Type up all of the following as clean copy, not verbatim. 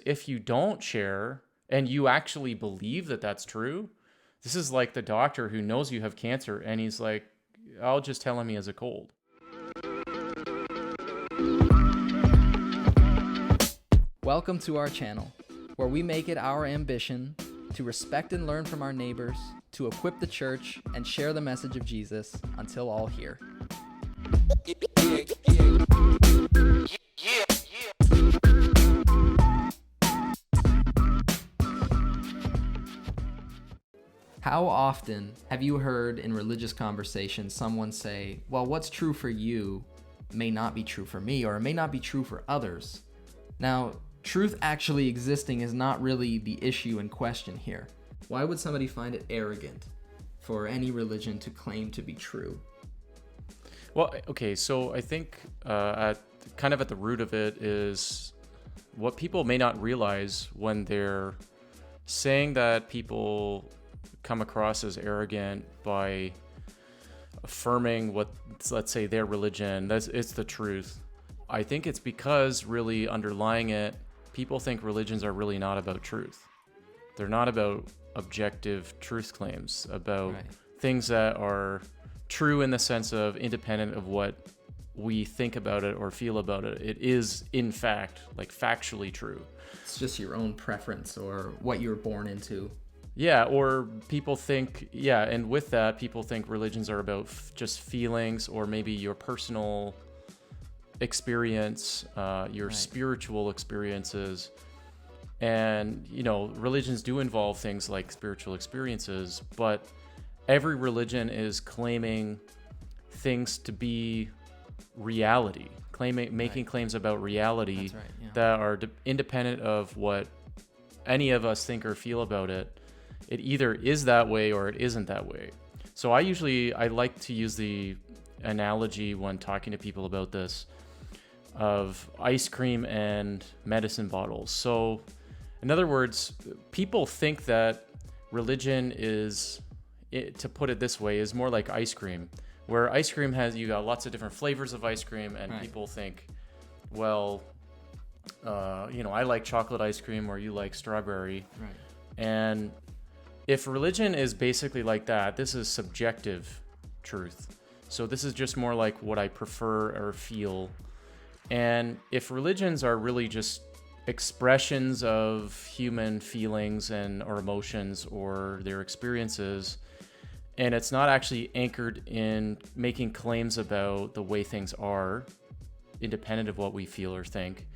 If you don't share and you actually believe that that's true, this is like the doctor who knows you have cancer and he's like, I'll just tell him he has a cold. Welcome to our channel, where we make it our ambition to respect and learn from our neighbors, to equip the church, and share the message of Jesus until all hear. How often have you heard in religious conversations someone say, well, what's true for you may not be true for me, or it may not be true for others? Now, truth actually existing is not really the issue in question here. Why would somebody find it arrogant for any religion to claim to be true? Well, okay, so I think at the root of it is what people may not realize when they're saying that people come across as arrogant by affirming what, let's say, their religion, it's the truth. I think it's because really underlying it, people think religions are really not about truth. They're not about objective truth claims, about things that are true in the sense of independent of what we think about it or feel about it. It is, in fact, like factually true. It's just your own preference or what you were born into. Yeah, or people think, and with that, people think religions are about just feelings or maybe your personal experience, your spiritual experiences. And, religions do involve things like spiritual experiences, but every religion is claiming things to be reality, making claims about reality that are independent of what any of us think or feel about it. It either is that way or it isn't that way. So I like to use the analogy when talking to people about this of ice cream and medicine bottles. So in other words, people think that religion is, to put it this way, is more like ice cream, where ice cream you got lots of different flavors of ice cream, and people think, well, I like chocolate ice cream or you like strawberry. Right. And if religion is basically like that, this is subjective truth. So this is just more like what I prefer or feel. And if religions are really just expressions of human feelings or emotions or their experiences, and it's not actually anchored in making claims about the way things are, independent of what we feel or think,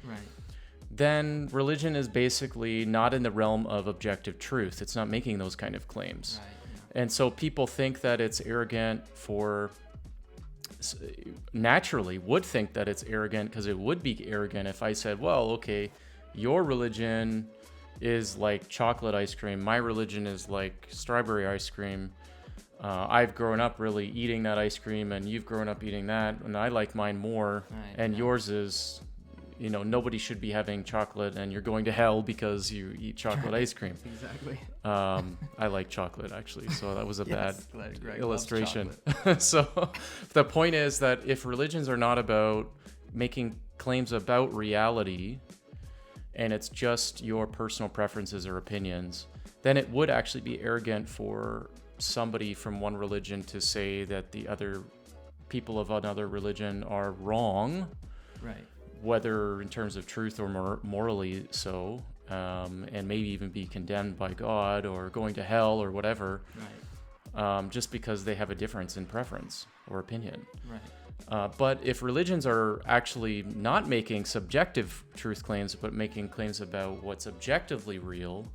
then religion is basically not in the realm of objective truth. It's not making those kind of claims. And so people think that it's arrogant naturally would think that it's arrogant, because it would be arrogant if I said, well, okay, your religion is like chocolate ice cream, my religion is like strawberry ice cream. I've grown up really eating that ice cream and you've grown up eating that, and I like mine more, yours is, nobody should be having chocolate and you're going to hell because you eat chocolate ice cream. Exactly. I like chocolate, actually, so that was a bad illustration. So the point is that if religions are not about making claims about reality and it's just your personal preferences or opinions, then it would actually be arrogant for somebody from one religion to say that the other people of another religion are wrong. Right. Whether in terms of truth or morally so, and maybe even be condemned by God or going to hell or whatever, just because they have a difference in preference or opinion. But if religions are actually not making subjective truth claims, but making claims about what's objectively real,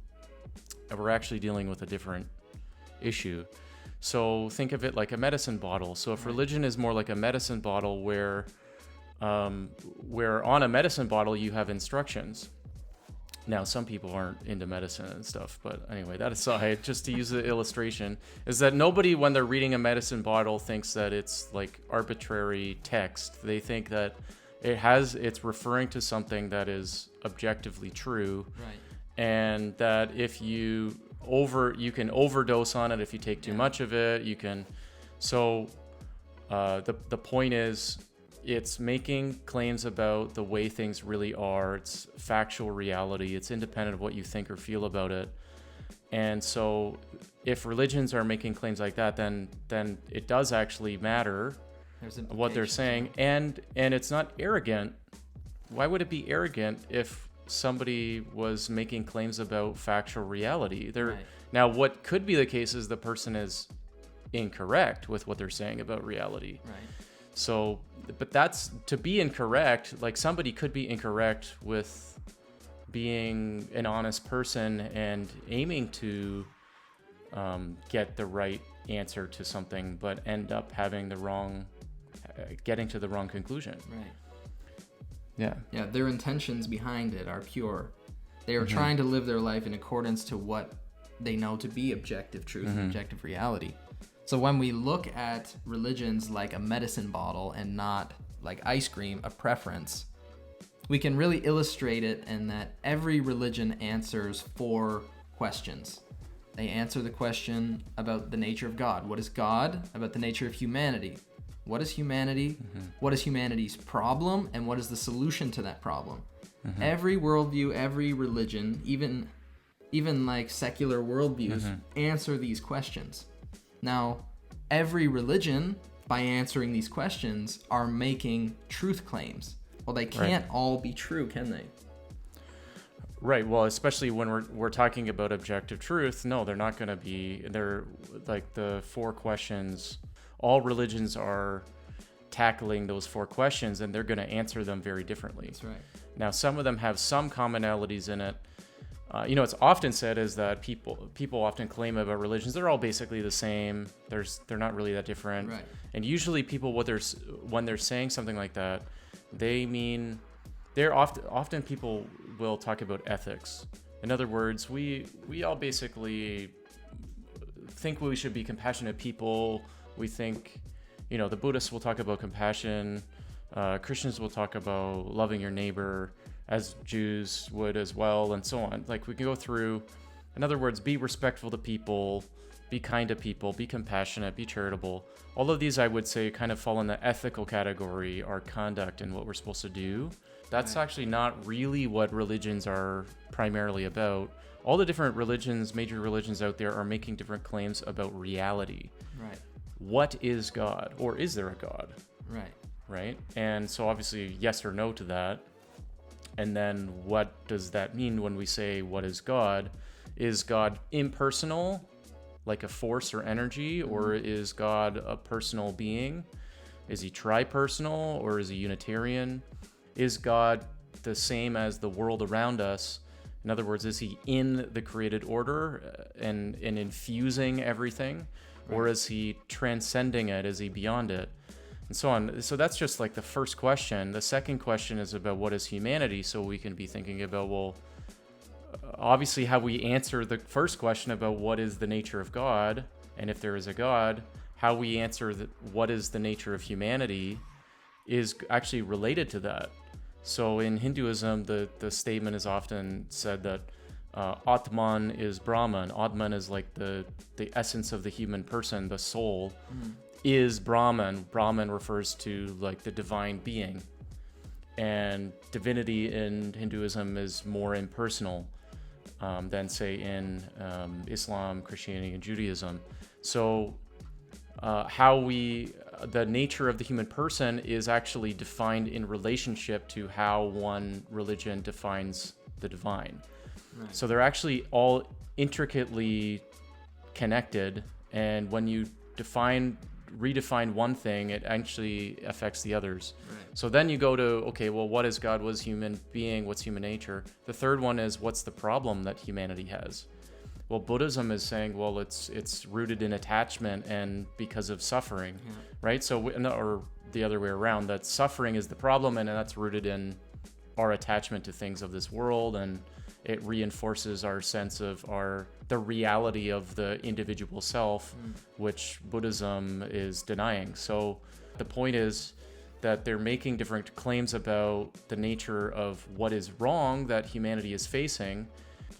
we're actually dealing with a different issue. So think of it like a medicine bottle. So if religion is more like a medicine bottle where on a medicine bottle you have instructions. Now, some people aren't into medicine and stuff, but anyway, that aside, just to use the illustration, is that nobody, when they're reading a medicine bottle, thinks that it's like arbitrary text. They think that it's referring to something that is objectively true, and that if you can overdose on it if you take too much of it. You can. So the point is, it's making claims about the way things really are. It's factual reality. It's independent of what you think or feel about it. And so if religions are making claims like that, then it does actually matter what they're saying. And it's not arrogant. Why would it be arrogant if somebody was making claims about factual reality? Now, what could be the case is the person is incorrect with what they're saying about reality. Right. So, but that's to be incorrect. Like, somebody could be incorrect with being an honest person and aiming to get the right answer to something, but end up having getting to the wrong conclusion. Right. Yeah. Their intentions behind it are pure. They are trying to live their life in accordance to what they know to be objective truth and objective reality. So when we look at religions like a medicine bottle and not like ice cream, a preference, we can really illustrate it in that every religion answers 4 questions. They answer the question about the nature of God. What is God? About the nature of humanity. What is humanity? What is humanity's problem? And what is the solution to that problem? Every worldview, every religion, even like secular worldviews, answer these questions. Now, every religion, by answering these questions, are making truth claims. Well, they can't all be true, can they? Right. Well, especially when we're talking about objective truth, no, they're not going to be. They're like the 4 questions. All religions are tackling those 4 questions, and they're going to answer them very differently. That's right. Now, some of them have some commonalities in it. It's often said is that people often claim about religions they're all basically the same. They're not really that different. Right. And usually people when they're saying something like that, they mean they're often people will talk about ethics. In other words, we all basically think we should be compassionate people. We think, the Buddhists will talk about compassion. Christians will talk about loving your neighbor, as Jews would as well, and so on. Like, we can go through, in other words, be respectful to people, be kind to people, be compassionate, be charitable. All of these, I would say, kind of fall in the ethical category, our conduct and what we're supposed to do. That's actually not really what religions are primarily about. All the different religions, major religions out there, are making different claims about reality. Right. What is God? Or is there a God? Right? And so obviously, yes or no to that. And then what does that mean when we say, what is God? Is God impersonal, like a force or energy, or is God a personal being? Is he tripersonal, or is he Unitarian? Is God the same as the world around us? In other words, is he in the created order and infusing everything? Or is he transcending it? Is he beyond it? And so on. So that's just like the first question. The second question is about what is humanity? So we can be thinking about, well, obviously how we answer the first question about what is the nature of God, and if there is a God, how we answer what is the nature of humanity is actually related to that. So in Hinduism, the statement is often said that Atman is Brahman. Atman is like the essence of the human person, the soul. Is Brahman. Brahman refers to like the divine being, and divinity in Hinduism is more impersonal than say in Islam, Christianity, and Judaism. So the nature of the human person is actually defined in relationship to how one religion defines the divine. Right. So they're actually all intricately connected, and when you redefine one thing, it actually affects the others. Right. So then you go to, okay, well, what is God? What is human being? What's human nature? The third one is, what's the problem that humanity has? Well, Buddhism is saying, well, it's rooted in attachment and because of suffering, right? So, or the other way around, that suffering is the problem, and that's rooted in our attachment to things of this world, and it reinforces our sense of the reality of the individual self, which Buddhism is denying. So the point is that they're making different claims about the nature of what is wrong that humanity is facing.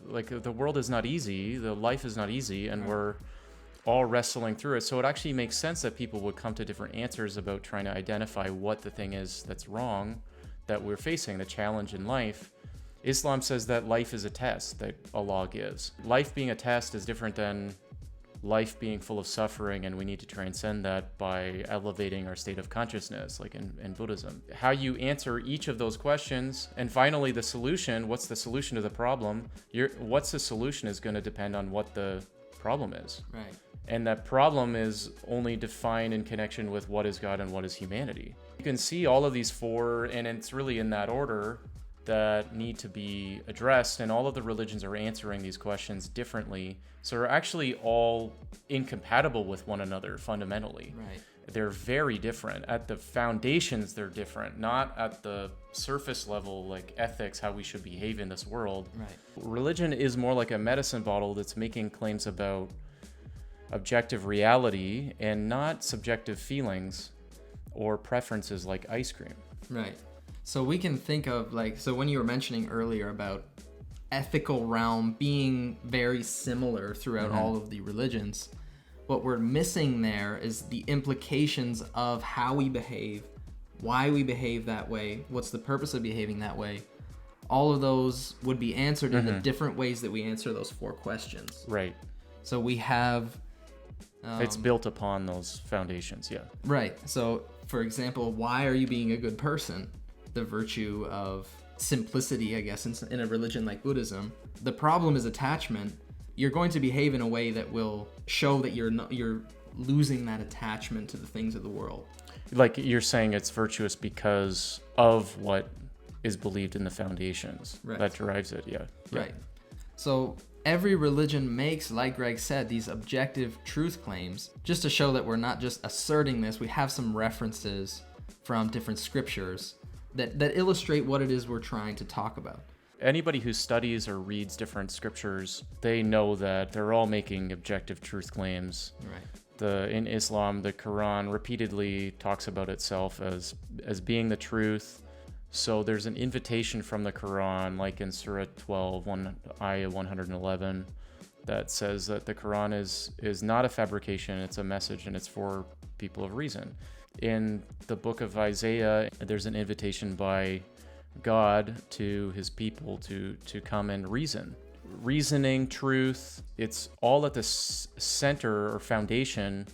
Like, the world is not easy, the life is not easy, and we're all wrestling through it. So it actually makes sense that people would come to different answers about trying to identify what the thing is that's wrong that we're facing, the challenge in life. Islam says that life is a test that Allah gives. Life being a test is different than life being full of suffering, and we need to transcend that by elevating our state of consciousness, like in Buddhism. How you answer each of those questions, and finally the solution, what's the solution to the problem? What's the solution is going to depend on what the problem is. Right. And that problem is only defined in connection with what is God and what is humanity. You can see all of these four, and it's really in that order, that need to be addressed, and all of the religions are answering these questions differently. So they're actually all incompatible with one another fundamentally. Right. They're very different. At the foundations, they're different, not at the surface level, like ethics, how we should behave in this world. Right. Religion is more like a medicine bottle that's making claims about objective reality and not subjective feelings or preferences like ice cream. Right. So we can think of so when you were mentioning earlier about ethical realm being very similar throughout all of the religions, what we're missing there is the implications of how we behave, why we behave that way, what's the purpose of behaving that way. All of those would be answered in the different ways that we answer those four questions. Right. So we have... it's built upon those foundations, yeah. Right. So, for example, why are you being a good person? The virtue of simplicity, I guess, in a religion like Buddhism. The problem is attachment. You're going to behave in a way that will show that you're losing that attachment to the things of the world. Like you're saying it's virtuous because of what is believed in the foundations. Right. That drives it, yeah. Right. So every religion makes, like Greg said, these objective truth claims just to show that we're not just asserting this. We have some references from different scriptures that illustrate what it is we're trying to talk about. Anybody who studies or reads different scriptures, they know that they're all making objective truth claims. Right. In Islam, the Quran repeatedly talks about itself as being the truth. So there's an invitation from the Quran, like in Surah 12, Ayah 111, that says that the Quran is not a fabrication, it's a message, and it's for people of reason. In the book of Isaiah, there's an invitation by God to his people to come and reason. Reasoning, truth, it's all at the center or foundation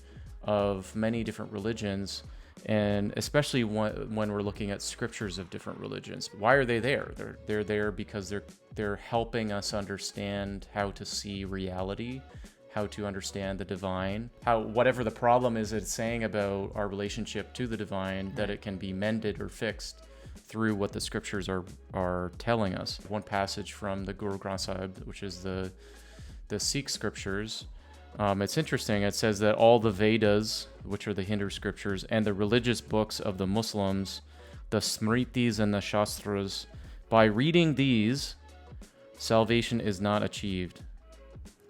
of many different religions, and especially when we're looking at scriptures of different religions. Why are they there? They're there because they're helping us understand how to see reality, how to understand the divine, how whatever the problem is it's saying about our relationship to the divine, that it can be mended or fixed through what the scriptures are telling us. One passage from the Guru Granth Sahib, which is the Sikh scriptures, it's interesting. It says that all the Vedas, which are the Hindu scriptures, and the religious books of the Muslims, the Smritis and the Shastras, by reading these, salvation is not achieved.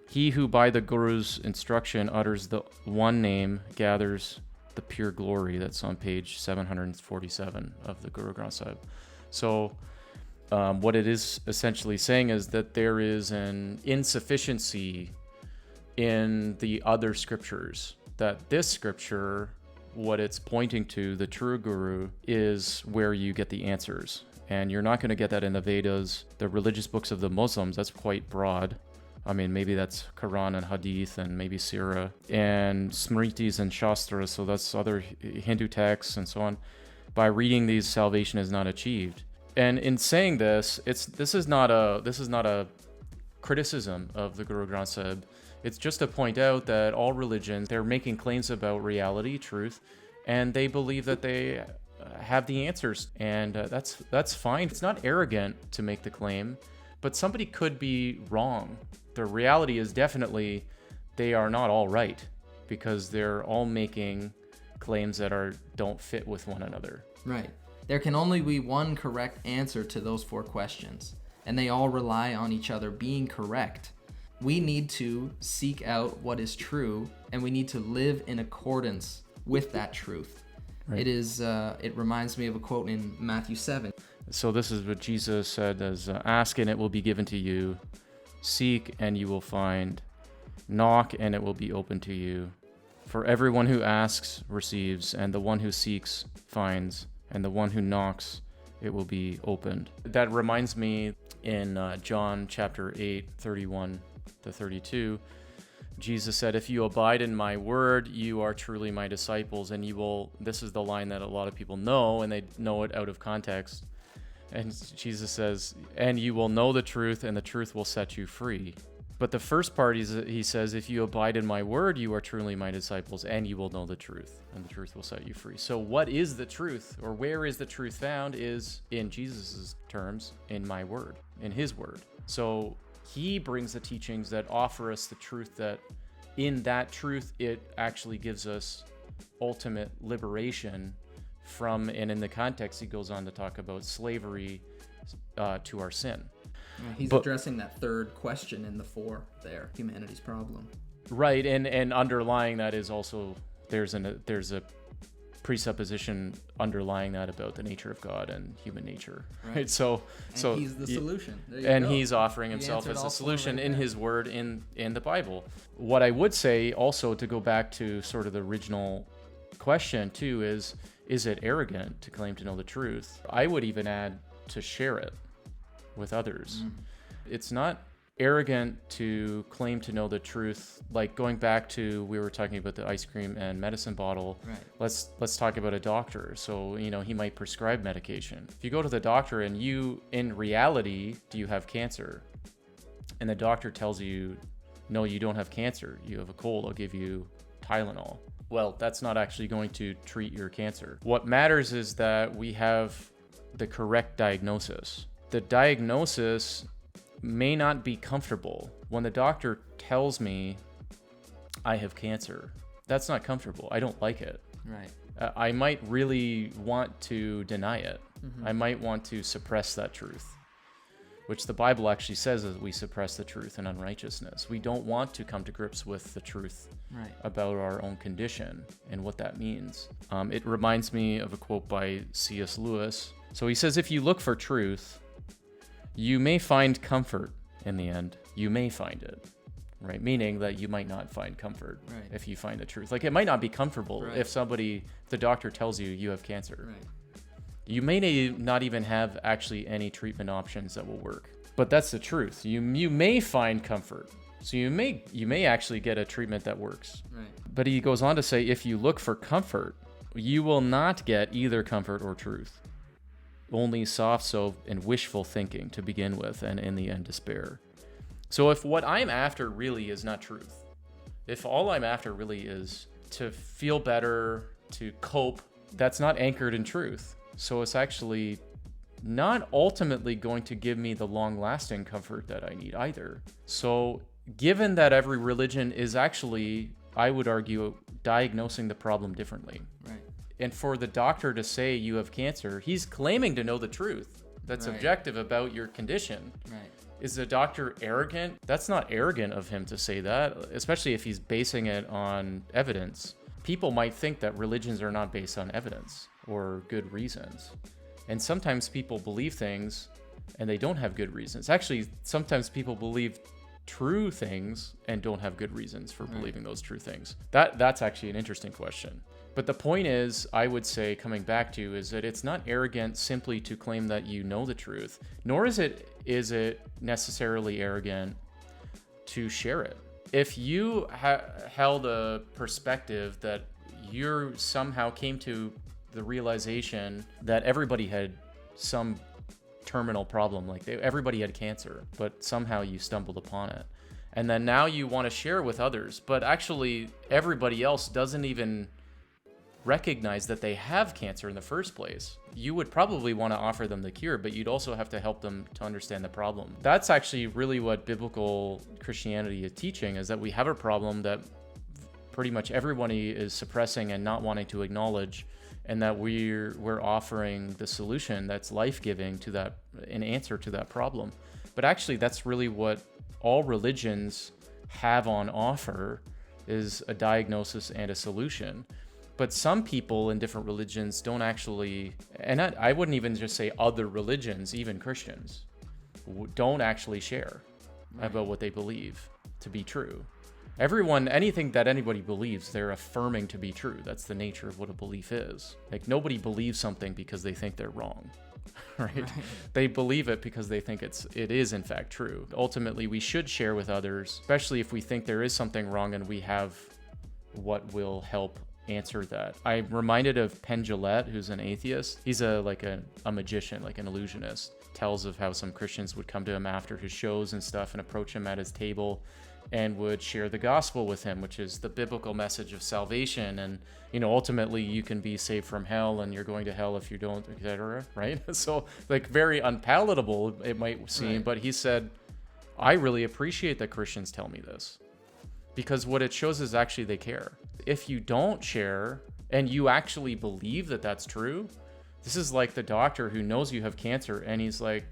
He who by the Guru's instruction utters the one name gathers the pure glory. That's on page 747 of the Guru Granth Sahib. So what it is essentially saying is that there is an insufficiency in the other scriptures, that this scripture, what it's pointing to, the true Guru, is where you get the answers. And you're not going to get that in the Vedas, the religious books of the Muslims. That's quite broad. I mean, maybe that's Quran and Hadith and maybe Sirah and Smritis and Shastras, so that's other Hindu texts and so on. By reading these, salvation is not achieved. And in saying this, this is not a criticism of the Guru Granth Sahib. It's just to point out that all religions, they're making claims about reality, truth, and they believe that they have the answers, and that's fine. It's not arrogant to make the claim, but somebody could be wrong. The reality is definitely they are not all right, because they're all making claims that don't fit with one another. Right. There can only be one correct answer to those four questions, and they all rely on each other being correct. We need to seek out what is true, and we need to live in accordance with that truth. Right. It reminds me of a quote in Matthew 7. So this is what Jesus said, as ask and it will be given to you, seek and you will find, Knock, and it will be open to you. For everyone who asks receives, and the one who seeks finds, and the one who knocks, it will be opened. That reminds me in John chapter 8, 31 to 32, Jesus said, if you abide in my word, you are truly my disciples, and you will, this is the line that a lot of people know, and they know it out of context. And Jesus says, and you will know the truth, and the truth will set you free. But the first part is, he says, if you abide in my word, you are truly my disciples, and you will know the truth, and the truth will set you free. So what is the truth, or where is the truth found, is in Jesus' terms, in my word, in his word. So he brings the teachings that offer us the truth, that in that truth, it actually gives us ultimate liberation from, and in the context, he goes on to talk about slavery to our sin. He's addressing that third question in the 4 there, humanity's problem. Right, and underlying that is also, there's a presupposition underlying that about the nature of God and human nature. Right? So he's the solution. He's offering himself as a solution in his word in the Bible. What I would say also, to go back to sort of the original question too, is it arrogant to claim to know the truth? I would even add to share it with others. It's not arrogant to claim to know the truth. Like going back to, we were talking about the ice cream and medicine bottle. Right. Let's talk about a doctor. So, he might prescribe medication. If you go to the doctor and you, in reality, do you have cancer? And the doctor tells you, no, you don't have cancer. You have a cold. I'll give you Tylenol. Well, that's not actually going to treat your cancer. What matters is that we have the correct diagnosis. The diagnosis may not be comfortable. When the doctor tells me I have cancer, that's not comfortable. I don't like it. Right. I might really want to deny it. I might want to suppress that truth, which the Bible actually says that we suppress the truth in unrighteousness. We don't want to come to grips with the truth about our own condition and what that means. It reminds me of a quote by C.S. Lewis. So he says, if you look for truth, you may find comfort in the end. You may find it, right? Meaning that you might not find comfort if you find the truth. Like, it might not be comfortable if the doctor tells you you have cancer. Right. You may not even have actually any treatment options that will work. But that's the truth. You may find comfort. So you may actually get a treatment that works. Right. But he goes on to say, if you look for comfort, you will not get either comfort or truth. Only soft soap and wishful thinking to begin with, and in the end, despair. So if what I'm after really is not truth, if all I'm after really is to feel better, to cope, that's not anchored in truth. So it's actually not ultimately going to give me the long-lasting comfort that I need either. So given that every religion is actually, I would argue, diagnosing the problem differently. Right. And for the doctor to say you have cancer, he's claiming to know the truth that's objective about your condition. Right. Is the doctor arrogant? That's not arrogant of him to say that, especially if he's basing it on evidence. People might think that religions are not based on evidence or good reasons. And sometimes people believe things and they don't have good reasons. Actually, sometimes people believe true things and don't have good reasons for believing those true things. That's actually an interesting question. But the point is, I would say, coming back to, is that it's not arrogant simply to claim that you know the truth, nor is it necessarily arrogant to share it. If you held a perspective that you somehow came to the realization that everybody had some terminal problem, like everybody had cancer, but somehow you stumbled upon it, and then now you want to share with others, but actually everybody else doesn't even recognize that they have cancer in the first place, you would probably want to offer them the cure, but you'd also have to help them to understand the problem. That's actually really what biblical Christianity is teaching, is that we have a problem that pretty much everybody is suppressing and not wanting to acknowledge, and that we're offering the solution that's life-giving to that, an answer to that problem. But actually, that's really what all religions have on offer, is a diagnosis and a solution. But some people in different religions don't actually, and I wouldn't even just say other religions, even Christians, don't actually share about what they believe to be true. Everyone, anything that anybody believes, they're affirming to be true. That's the nature of what a belief is. Like, nobody believes something because they think they're wrong, right? They believe it because they think it is in fact true. Ultimately, we should share with others, especially if we think there is something wrong and we have what will help answer that. I'm reminded of Penn Jillette, who's an atheist. He's a magician, like an illusionist. Tells of how some Christians would come to him after his shows and stuff and approach him at his table and would share the gospel with him, which is the biblical message of salvation. And, ultimately you can be saved from hell and you're going to hell if you don't, etc. Right? So like very unpalatable, it might seem, right. But he said, I really appreciate that Christians tell me this, because what it shows is actually they care. If you don't share and you actually believe that that's true, this is like the doctor who knows you have cancer and he's like,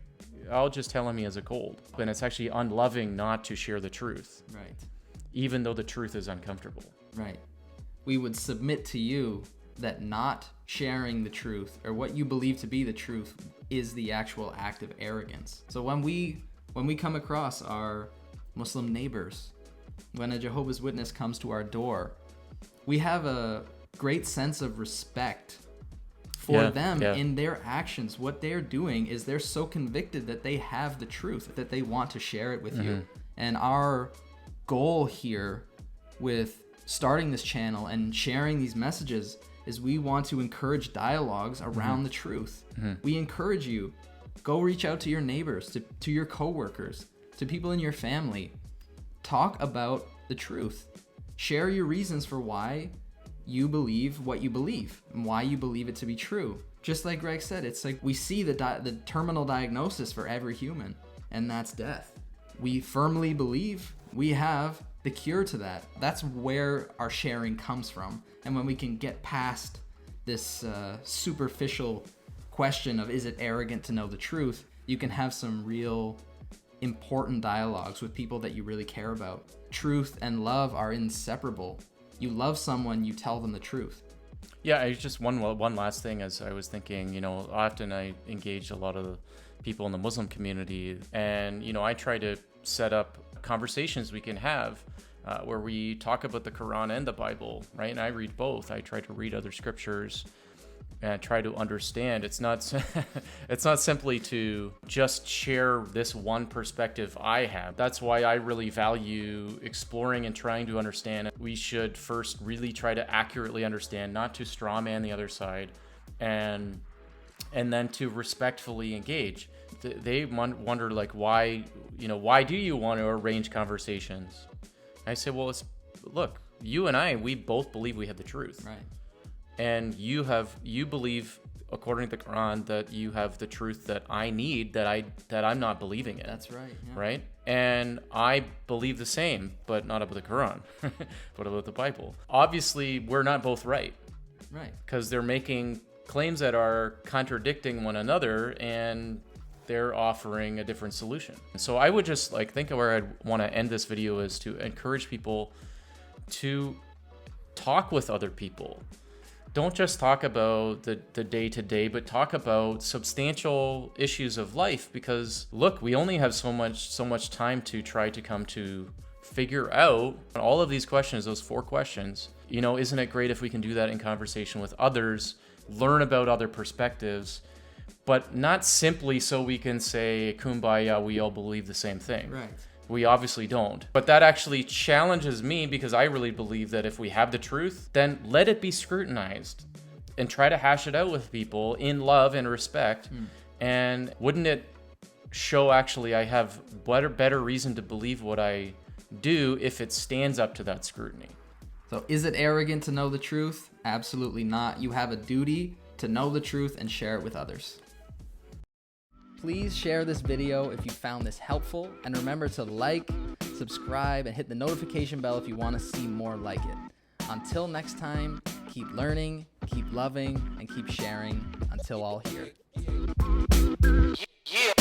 I'll just tell him he has a cold. And it's actually unloving not to share the truth. Right. Even though the truth is uncomfortable. Right. We would submit to you that not sharing the truth or what you believe to be the truth is the actual act of arrogance. So when we come across our Muslim neighbors, when a Jehovah's Witness comes to our door, we have a great sense of respect for them in their actions. What they're doing is they're so convicted that they have the truth, that they want to share it with you. And our goal here with starting this channel and sharing these messages is we want to encourage dialogues around the truth. We encourage you, go reach out to your neighbors, to your coworkers, to people in your family. Talk about the truth. Share your reasons for why you believe what you believe and why you believe it to be true. Just like Greg said, it's like we see the terminal diagnosis for every human, and that's death. We firmly believe we have the cure to that. That's where our sharing comes from. And when we can get past this superficial question of is it arrogant to know the truth, you can have some real important dialogues with people that you really care about. Truth and love are inseparable. You love someone, you tell them the truth. Yeah, I just one last thing as I was thinking, often I engage a lot of the people in the Muslim community, and I try to set up conversations we can have where we talk about the Quran and the Bible, right? And I read both. I try to read other scriptures and try to understand. It's not simply to just share this one perspective I have. That's why I really value exploring and trying to understand. We should first really try to accurately understand, not to straw man the other side, and then to respectfully engage. They wonder like, why do you want to arrange conversations? I say, well, look, you and I, we both believe we have the truth. Right. And you believe, according to the Quran, that you have the truth that I need, that I'm not believing in. That's right. Yeah. Right? And I believe the same, but not about the Quran, but about the Bible. Obviously, we're not both right. Right. Because they're making claims that are contradicting one another, and they're offering a different solution. So I would just think where I'd want to end this video is to encourage people to talk with other people. Don't just talk about the day-to-day, but talk about substantial issues of life, because look, we only have so much time to try to come to figure out all of these questions, those 4 questions. Isn't it great if we can do that in conversation with others, learn about other perspectives, but not simply so we can say, kumbaya, we all believe the same thing. Right. We obviously don't. But that actually challenges me, because I really believe that if we have the truth, then let it be scrutinized and try to hash it out with people in love and respect. And wouldn't it show actually I have better reason to believe what I do if it stands up to that scrutiny? So is it arrogant to know the truth? Absolutely not. You have a duty to know the truth and share it with others. Please share this video if you found this helpful, and remember to like, subscribe, and hit the notification bell if you want to see more like it. Until next time, keep learning, keep loving, and keep sharing until all here. Yeah.